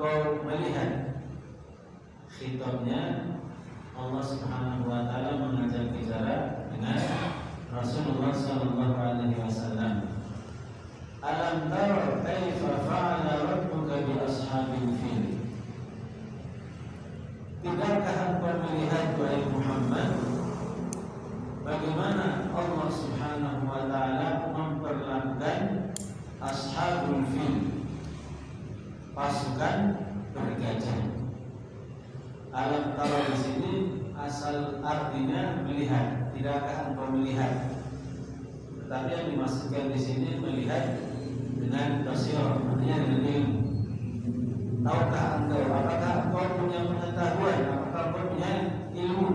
engkau melihat, khitabnya Allah Subhanahu wa taala mengajak bicara dengan Rasulullah sallallahu alaihi wasallam. Alam tara kaifa fa'ala rabbuka bi ashabil fil? Tidakkah engkau melihat wahai Muhammad bagaimana Allah Subhanahu wa taala memperlakukan ashabul fil, pasukan bergajah. Alam tara di sini asal artinya melihat, tidakkah engkau melihat? Tetapi yang dimaksudkan di sini melihat dengan basirah, artinya dengan ilmu. Tahukah engkau, apakah engkau punya pengetahuan, apakah engkau punya ilmu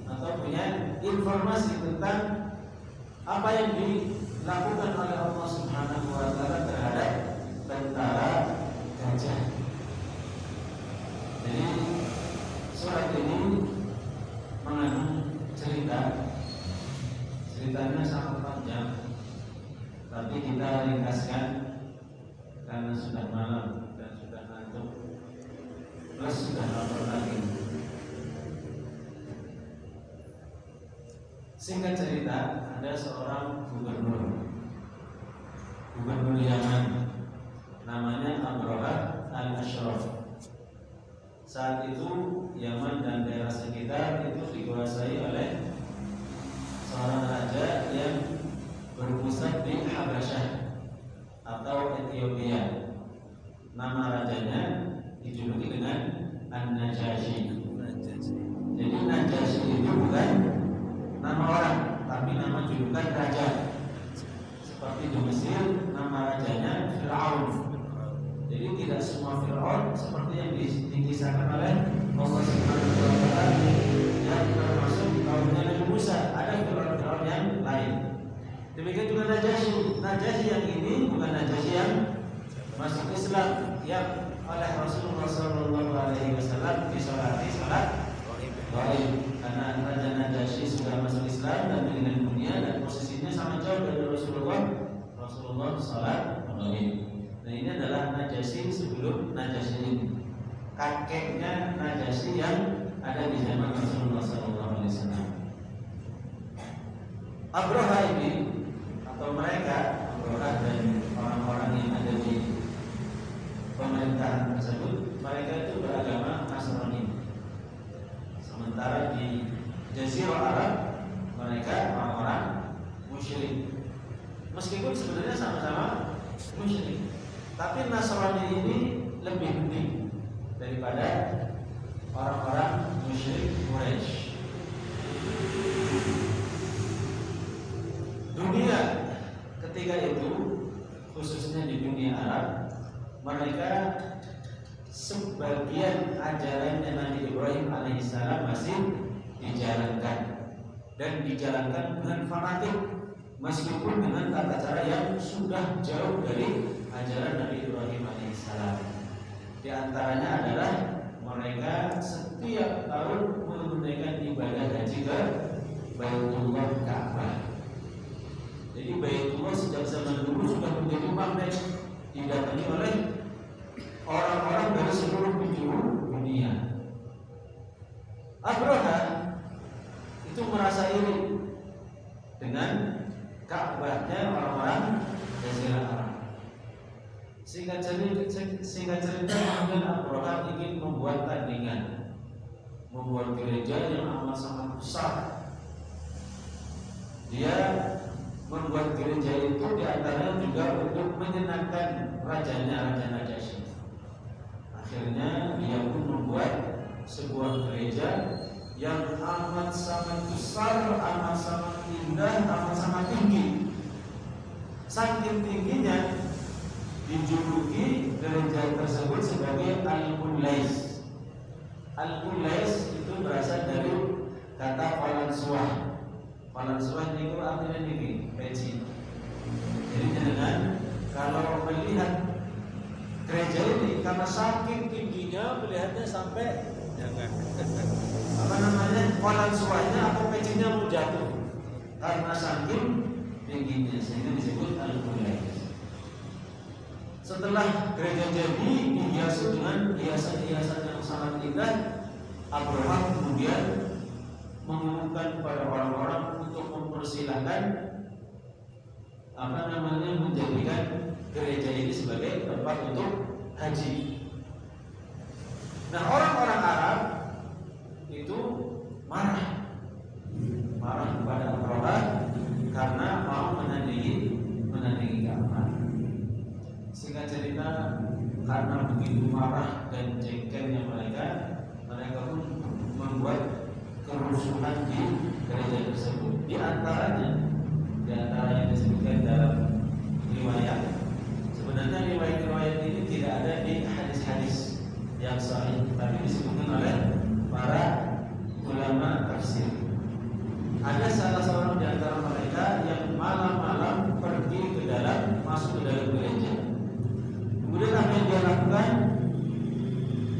atau punya informasi tentang apa yang dilakukan oleh Allah Subhanahu wa taala terhadap tentara gajah? Jadi surat ini mengandung ceritanya sangat panjang, tapi kita ringkaskan karena sudah malam dan sudah ngantuk, plus sudah lapar lagi. Singkat cerita, ada seorang gubernur Yaman, namanya Abrahah al-Ashraf. Saat itu Yaman dan daerah sekitar itu dikuasai oleh seorang raja yang berpusat di Habasyah atau Ethiopia. Nama rajanya dijuluki dengan An-Najasyi. Jadi Najasyi itu bukan nama orang, tapi nama julukan raja. Seperti di Mesir nama rajanya Fir'aun. Jadi tidak semua Fir'aun seperti yang dikisahkan oleh Allah Subhanahu wa taala yang termasuk kaumnya Nabi Musa. Ada Fir'aun yang lain. Demikian juga Najasyi. Najasyi yang ini bukan Najasyi yang masuk Islam, yang oleh Rasulullah SAW disolati sholat gaib. Karena Raja Najasyi sudah masuk Islam dan meninggal dunia dan posisinya sangat jauh dari Rasulullah sholat gaib. Nah, ini adalah Najasyi sebelum Najasyi ini, kakeknya Najasyi yang ada di zaman Rasulullah SAW. Abrahah ini atau mereka, Abrahah dan orang-orang yang ada di pemerintahan tersebut, mereka itu beragama Nasrani. Sementara di Jazirah Arab mereka orang-orang musyrik. Meskipun sebenarnya sama-sama musyrik, tapi Nasrani ini lebih penting daripada orang-orang musyrik Quraisy. Dunia ketika itu, khususnya di dunia Arab, mereka sebagian ajarannya Nabi Ibrahim alaihissalam masih dijalankan dan dijalankan dengan fanatik, meskipun dengan tata cara yang sudah jauh dari ajaran Nabi Ibrahim alaihissalam. Di antaranya adalah mereka setiap tahun menunaikan ibadah haji ke Baitullah Ka'bah. Jadi Baitullah sejak zaman dulu sudah menjadi magnet didatangi oleh orang-orang dari seluruh penjuru dunia. Abrahah itu merasa iri dengan Ka'bahnya orang-orang Jazirah Arab. Singkat cerita, kemudian Abrahah ingin membuat tandingan, membuat gereja yang amat sangat besar. Dia membuat gereja itu diantaranya juga untuk menyenangkan rajanya, Raja Najasyi. Akhirnya dia pun membuat sebuah gereja yang amat sangat besar, amat sangat indah, amat sangat tinggi. Saking tingginya dijuluki gereja tersebut sebagai Al-Qulais. Al-Qulais itu berasal dari kata Qalansuah. Qalansuah itu artinya tinggi, peci. Jadi dengan kalau melihat gereja ini, karena saking tingginya melihatnya sampai Qalansuahnya atau pecinya mau jatuh karena saking tingginya, sehingga disebut Al-Qulais. Setelah gereja jadi, dihiasi dengan Abraham kemudian mengumumkan kepada orang-orang untuk mempersilahkan menjadikan gereja ini sebagai tempat untuk haji. Nah, orang-orang Arab itu marah kepada Abraham karena mau menandingi Ka'bah. Singkat cerita, karena begitu marah dan jengkelnya mereka pun membuat kerusuhan di gereja tersebut. Di antaranya yang disebutkan dalam riwayat. Sebenarnya riwayat ini tidak ada di hadis-hadis yang sahih, tapi disebutkan oleh para ulama tafsir. Ada salah seorang di antara mereka yang malam-malam masuk ke dalam gereja. Kemudian apa yang dia lakukan?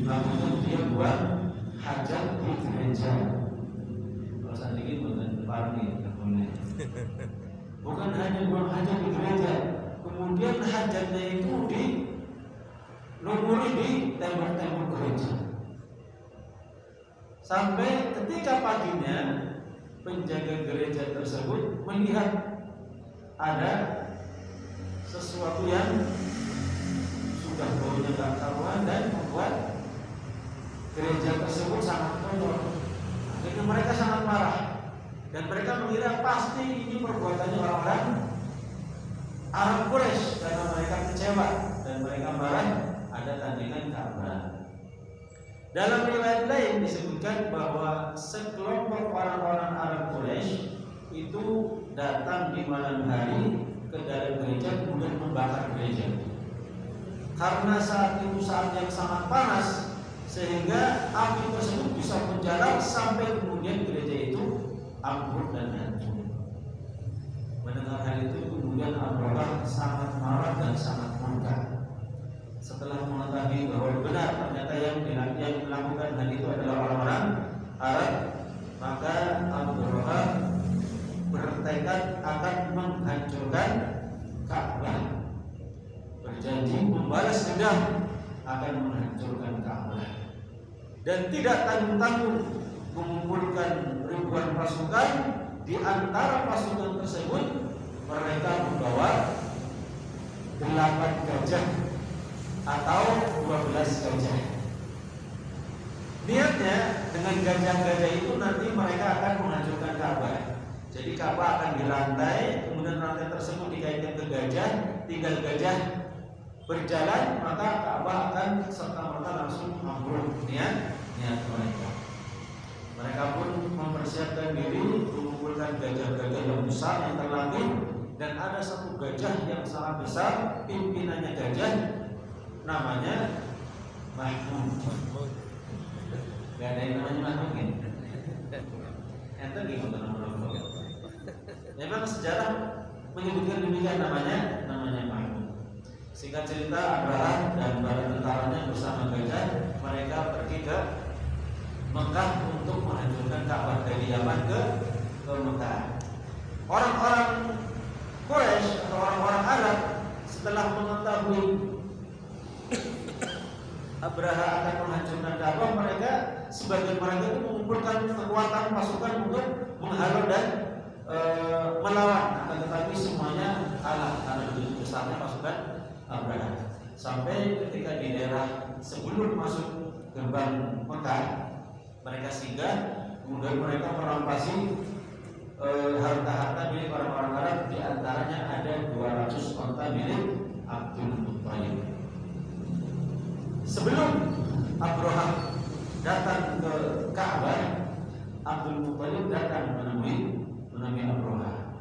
Lakukan dia buat hajat di gereja. Kalau saat ini bukan party, bukan hanya buang hajat di gereja, kemudian hajatnya itu dilumuri di tembok-tembok gereja. Sampai ketika paginya penjaga gereja tersebut melihat ada sesuatu yang sudah baunya gak karuan dan membuat gereja tersebut sangat kotor. Jadi mereka sangat marah dan mereka mengira pasti ini perbuatannya orang-orang Arab Quraisy karena mereka kecewa dan mereka marah ada tandingan Ka'bah. Dalam riwayat lain disebutkan bahwa sekelompok orang-orang Arab Quraisy itu datang di malam hari ke dalam gereja kemudian membakar gereja. Karena saat itu saat yang sangat panas sehingga api tersebut bisa menjalar sampai kemudian gereja itu ambruk dan hancur. Mendengar hal itu kemudian Abraham sangat marah dan sangat murka. Setelah mengetahui bahwa benar ternyata yang melakukan hal itu adalah orang-orang Arab, maka Abraham bertekad akan menghancurkan Ka'bah, berjanji membalas dendam akan menghancurkan Ka'bah, dan tidak tanggung-tanggung mengumpulkan ribuan pasukan. Di antara pasukan tersebut mereka membawa 8 gajah atau 12 gajah. Niatnya dengan gajah-gajah itu nanti mereka akan menghancurkan Ka'bah. Jadi Ka'bah akan dirantai, kemudian rantai tersebut dikaitkan ke gajah, tinggal gajah berjalan maka Ka'bah akan serta-merta langsung ambruk. Niat mereka. Mereka pun mempersiapkan diri mengumpulkan gajah-gajah yang besar yang terlatih, dan ada satu gajah yang sangat besar, pimpinannya gajah, namanya Mahmud. Gak ada yang namanya Mahmud kan? Ente gimana nama-nama? Memang sejarah menyebutkan demikian, namanya Mahmud. Singkat cerita, Abraham dan para tentaranya bersama gajah mereka pergi ke Mekah untuk menghancurkan Ka'bah dari Yaman ke Mekah. Orang-orang Quraisy atau orang-orang Arab setelah mengetahui Abraham akan menghancurkan Ka'bah, mereka sebagian mereka itu mengumpulkan kekuatan pasukan untuk menghalau dan melawan. Akan tetapi semuanya kalah karena begitu besarnya pasukan Abraham. Sampai ketika di daerah sebelum masuk gerbang Mekah, mereka singgah, kemudian mereka merampasi harta-harta milik orang-orang Arab. Di antaranya ada 200 onta milik Abdul Muttalib. Sebelum Abraham datang ke Ka'bah, Abdul Muttalib datang menemui Abraham.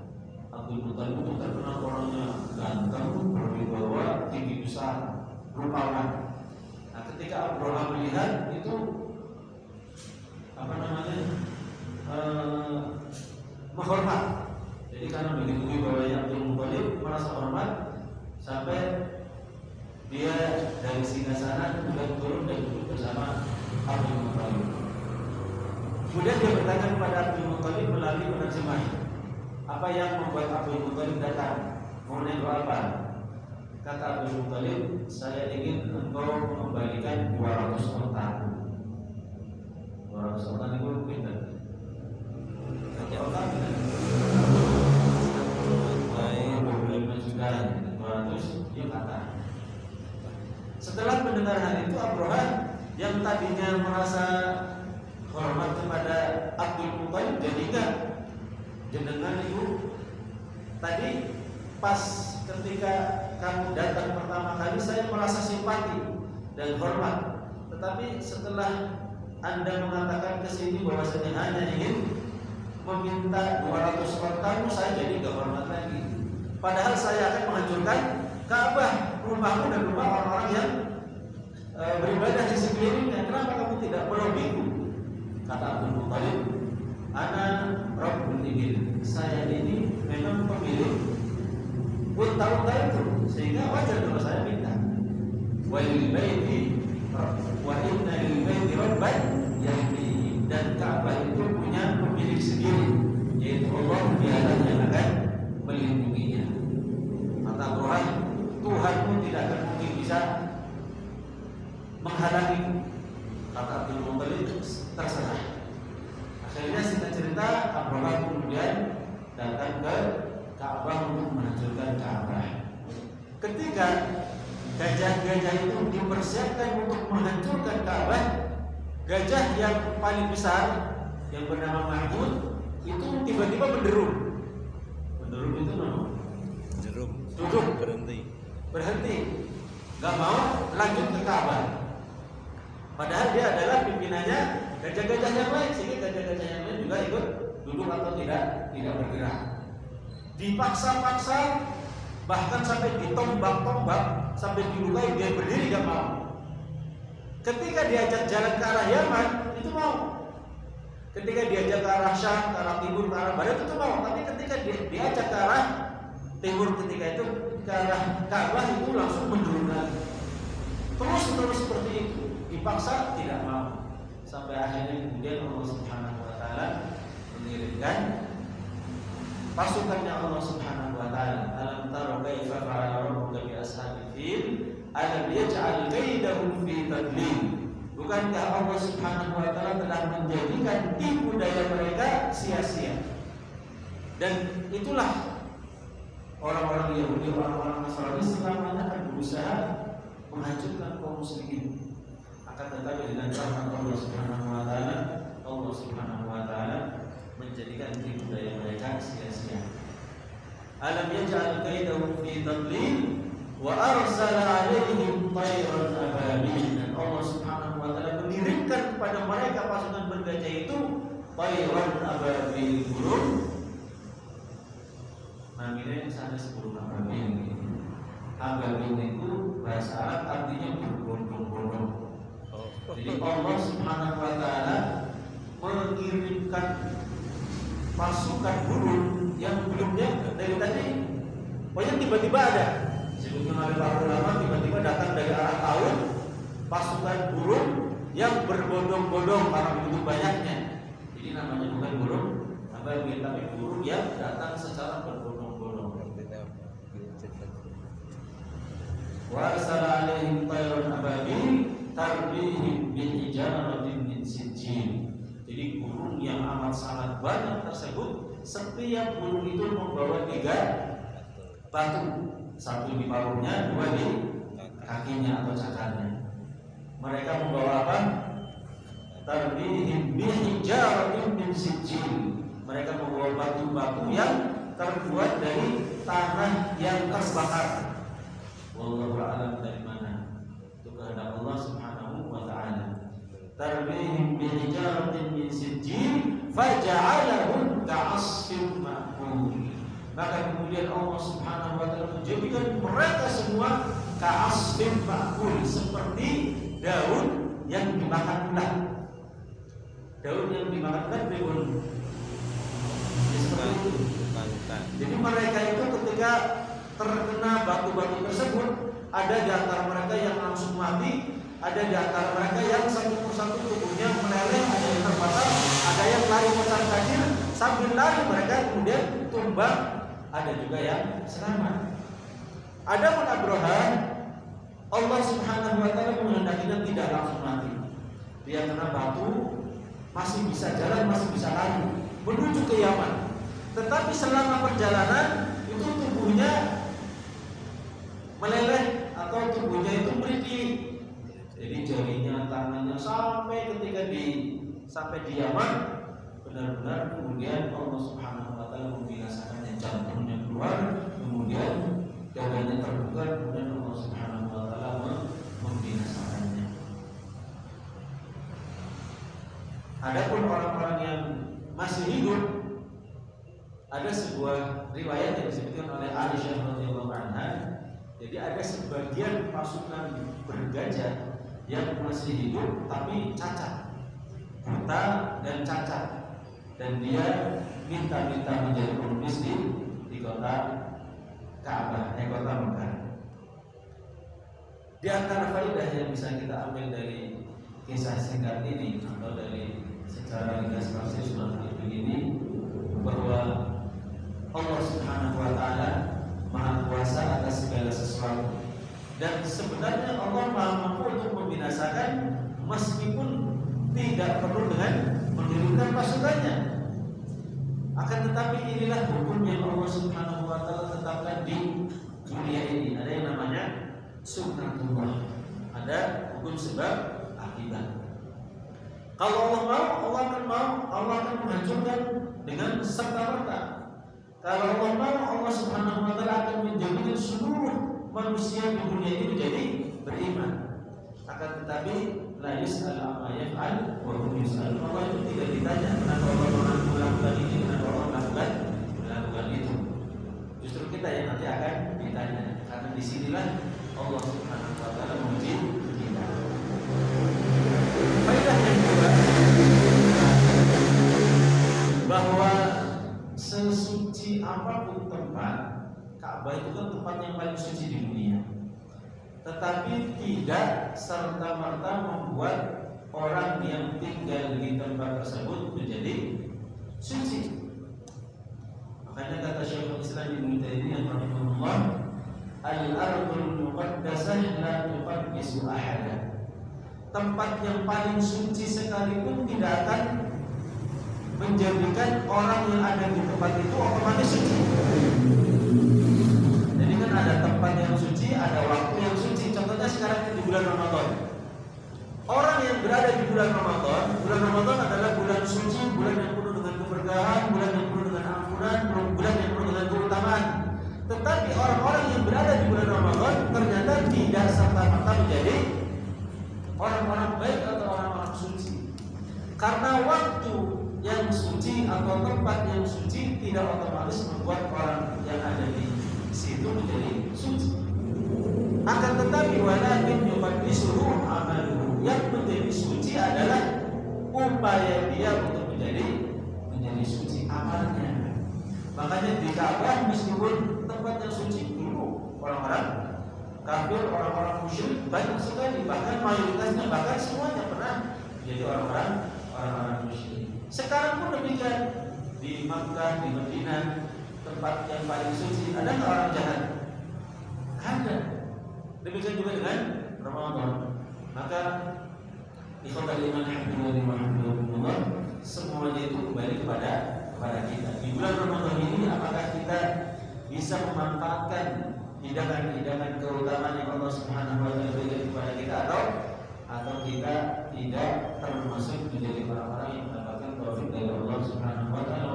Abdul Muttalib itu terkenal orangnya ganteng, berwibawa, tinggi besar, rupawan. Nah, ketika Abraham melihat itu menghormat. Jadi karena begitu wibawanya Abdul Muttalib merasa hormat sampai dia dari singgasana kemudian turun dan duduk bersama Abdul Muttalib. Kemudian dia bertanya kepada Abdul Muttalib melalui penerjemah, apa yang membuat Abdul Muttalib datang? Mau nengok apa? Kata Abdul Muttalib, saya ingin engkau mengembalikan 200 ontaku. 200 pada hari itu Abraha yang tadinya merasa hormat kepada Abdul Muthalib jadi enggak. Jenengan ibu tadi pas ketika kamu datang pertama kali saya merasa simpati dan hormat, tetapi setelah Anda mengatakan ke sini bahwasanya hanya ingin meminta 200 kamu, saya jadi gak hormat lagi. Padahal saya akan menghancurkan Ka'bah, rumahmu dan rumah orang-orang yang beribadah di sekelilingnya. Kenapa kamu tidak melobiku? Kata Abdul Muthalib, ana Rabbul Ibil, saya ini memang pemilik unta-unta itu, sehingga wajar kalau saya minta. Wa lil baiti wa inna lil baiti rabban yahmihi, dan Ka'bah itu punya pemilik sendiri, yaitu Allah, dialah yang akan melindunginya. Kata Abraha, Tuhanmu tidak akan mungkin bisa menghalangi. Kata Abdul Muthalib, terserah. Akhirnya singkat cerita, Abraha kemudian datang ke Ka'bah untuk menghancurkan Ka'bah. Ketika gajah-gajah itu dipersiapkan untuk menghancurkan Ka'bah, gajah yang paling besar yang bernama Mahmud itu tiba-tiba menderum. Menderum itu nama? Duduk, berhenti, nggak mau lanjut ke Ka'bah. Padahal dia adalah pimpinannya gajah-gajah yang lain, sehingga gajah-gajah yang lain juga ikut duduk atau tidak bergerak. Dipaksa-paksa, bahkan sampai ditombak-tombak, sampai dilukai, dia berdiri gak mau. Ketika diajak jalan ke arah Yaman, itu mau. Ketika diajak ke arah Syam, ke arah timur, ke arah barat, itu mau. Tapi ketika diajak ke arah timur, ketika itu ke arah Ka'bah, itu langsung menurun lagi. Terus seperti itu, dipaksa tidak mau. Sampai akhirnya kemudian Allah Subhanahu wa taala mengirimkan pasukannya Allah Subhanahu wa taala. Alam tara kaifa fa'ala rabbuka bi ashabil fil alam yaj'al kaidahum fi tadlil. Bukankah Allah Subhanahu wa taala telah menjadikan tipu daya mereka sia-sia? Dan itulah orang-orang Yahudi, orang-orang Nasrani selamanya akan berusaha menghancurkan kaum muslimin. Akan tetapi dengan rahmat Allah Subhanahu wa taala, Allah Subhanahu wa taala menjadikan tipu daya mereka sia-sia. Alam yaj'al kaidahum fi tadlil wa arsala 'alaihim tayran ababil. Dan Allah Subhanahu wa taala mengirimkan kepada mereka pasukan bergajah itu tayran ababil, burung. Namanya sana burung ababil. Ababil itu bahasa Arab artinya berbondong-bondong. Jadi Allah Subhanahu wa taala mengirimkan pasukan burung yang belumnya dari tadi banyak tiba-tiba ada. Sebelumnya ada para ulama tiba-tiba datang dari arah laut pasukan burung yang berbondong-bondong karena begitu banyaknya. Jadi namanya bukan burung ababil, tapi burung yang datang secara berbondong-bondong. Wa arsala 'alaihim tayran ababil tarbihim bi hijaratin min sijil. Jadi burung yang amat sangat banyak tersebut, setiap burung itu membawa 3 batu, satu di paruhnya, 2 di kakinya atau cakarnya. Mereka membawa apa? Tarbihim bi hijaratin min sijil. Mereka membawa batu-batu yang terbuat dari tanah yang terbakar. Wallahu a'lam dari mana. Itu kehendak Allah Subhanahu wa taala. Tarbihim bi hijaratin min sijil faja'alahum ka'asfin ma'kul. Maka kemudian Allah Subhanahu wa taala menjadikan mereka semua ka'asfin ma'kul, seperti daun yang dimakan ulat. Daun yang dimakan ulat berbulu. Seperti itu. Jadi mereka itu ketika terkena batu-batu tersebut, ada di antara mereka yang langsung mati, ada di antara mereka yang satu persatu tubuhnya meleleh, ada yang terbakar, ada yang lari kocar-kacir, sambil lari mereka kemudian tumbang, ada juga yang selamat. Adapun Abraha, Allah Subhanahu wa taala menghendakinya tidak langsung mati. Dia kena batu, masih bisa jalan, masih bisa lari menuju ke Yaman. Tetapi selama perjalanan itu tubuhnya meleleh atau tubuhnya itu merinding. jari-jarinya, tangannya sampai ketika sampai di Yaman, benar-benar kemudian Allah Subhanahu wa taala membinasakannya, jantungnya keluar, kemudian dadanya terbuka, kemudian Allah Subhanahu wa taala membinasakannya. Adapun orang-orang yang masih hidup, ada sebuah riwayat yang disebutkan oleh Aisyah radhiyallahu anha. Jadi ada sebagian pasukan bergajah yang masih hidup tapi cacat, buta dan cacat, dan dia minta menjadi pengemis di kota Ka'bah, kota Mekah. Di antara faedah yang bisa kita ambil dari kisah singkat ini atau dari secara ringkas tafsir surat ini, bahwa Allah Subhanahu wa taala Maha kuasa atas segala sesuatu, dan sebenarnya Allah Maha mampu untuk membinasakan meskipun tidak perlu dengan mengirimkan pasukannya. Akan tetapi inilah hukum yang Allah Subhanahu wa taala tetapkan di dunia ini. Ada yang namanya sunnatullah, ada hukum sebab akibat. Kalau Allah mau, Allah akan menghancurkan dengan serta-merta. Kalau Allah mau, Allah Subhanahu wa taala akan menjadikan seluruh manusia di dunia ini menjadi beriman. Akan tetapi la yus'al amma yaf'al wa hum yus'alun. Allah itu tidak ditanya kenapa Allah melakukan ini, kenapa Allah melakukan itu. Justru kita yang nanti akan ditanya. Karena disinilah Allah Subhanahu wa taala menguji kita. Faedah yang kedua, bahwa sesuci apapun tempat, Ka'bah itu kan tempat yang paling suci di dunia, tetapi tidak serta-merta membuat orang yang tinggal di tempat tersebut menjadi suci. Makanya kata Syekhul Islam Ibnu Taimiyah rahimahullah, al-ardul muqaddasah la tuqaddisu ahada. Tempat yang paling suci sekalipun tidak akan menjadikan orang yang ada di tempat itu otomatis suci. Jadi kan ada tempat yang suci, ada waktu yang suci. Contohnya sekarang di bulan Ramadan. Orang yang berada di bulan Ramadan adalah bulan suci, bulan yang penuh dengan keberkahan, bulan yang penuh dengan ampunan, bulan yang penuh dengan keutamaan. Tetapi orang-orang yang berada di bulan Ramadan ternyata tidak serta-merta menjadi orang-orang baik atau orang-orang suci. Karena waktu yang suci atau tempat yang suci tidak otomatis membuat orang yang ada di situ menjadi suci. Akan tetapi walakin yuqaddisuhu amaluhu, yang menjadi suci adalah upaya dia untuk menjadi suci amalnya. Makanya di Ka'bah meskipun tempat yang suci dulu orang-orang kafir, orang-orang musyrik banyak sekali, bahkan mayoritasnya, bahkan semuanya pernah menjadi orang-orang musyrik. Sekarang pun demikian, di Makkah, di Madinah, tempat yang paling suci, ada nggak orang jahat? Ada. Demikian juga dengan Ramadan. Maka ikhwatal iman alhamdulillah, semuanya itu kembali kepada kita. Di bulan Ramadan ini apakah kita bisa memanfaatkan hidangan-hidangan keutamaan yang Allah Subhanahu wa taala berikan kepada kita, atau kita tidak termasuk menjadi orang-orang yang mendapatkan taufik dari Allah Subhanahu wa taala.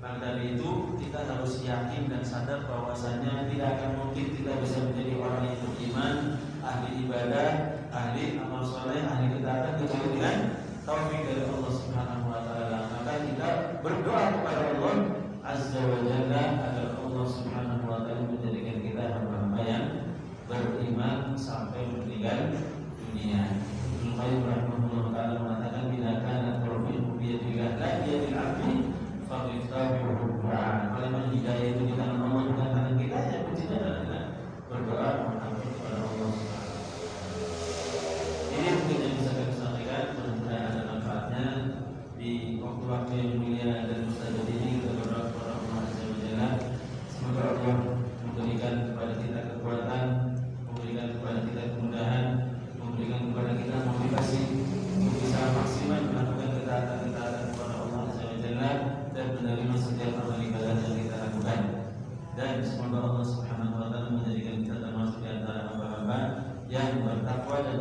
Maka dari itu kita harus yakin dan sadar bahwasanya tidak akan mungkin kita bisa menjadi orang yang beriman, ahli ibadah, ahli amal soleh, ahli ketaatan kecuali dengan taufik dari Allah Subhanahu wa taala. Maka kita berdoa kepada Allah Azza wa Jalla agar Allah Subhanahu wa taala menjadikan kita hamba-hamba yang beriman sampai meninggal dunia. Ibnu Qayyim rahimahullah taala mengatakan, bila kana taufiqu bi yadillah la bi yadil 'abdi fa bistabihu Qur'an. Kalau hidayah itu di tangan Allah, bukan tangan kita, ya kuncinya adalah dengan berdoa menghadap kepada Allah Subhanahu wa taala. Ini mungkin yang bisa kami sampaikan, mudah-mudahan ada manfaatnya di waktu-waktu yang mulia dan mustajab ini. Kita berdoa kepada Allah Azza wa Jalla, semoga Allah memberikan kepada kita kekuatan, memberikan kepada kita kemudahan, memberikan kepada kita motivasi untuk bisa maksimal melakukan ketaatan-ketaatan kepada Allah Azza wa Jalla dan menerima setiap amal ibadah yang kita lakukan. Dan semoga Allah Subhanahu wa taala menjadikan kita termasuk di antara hamba-hamba yang bertakwa dan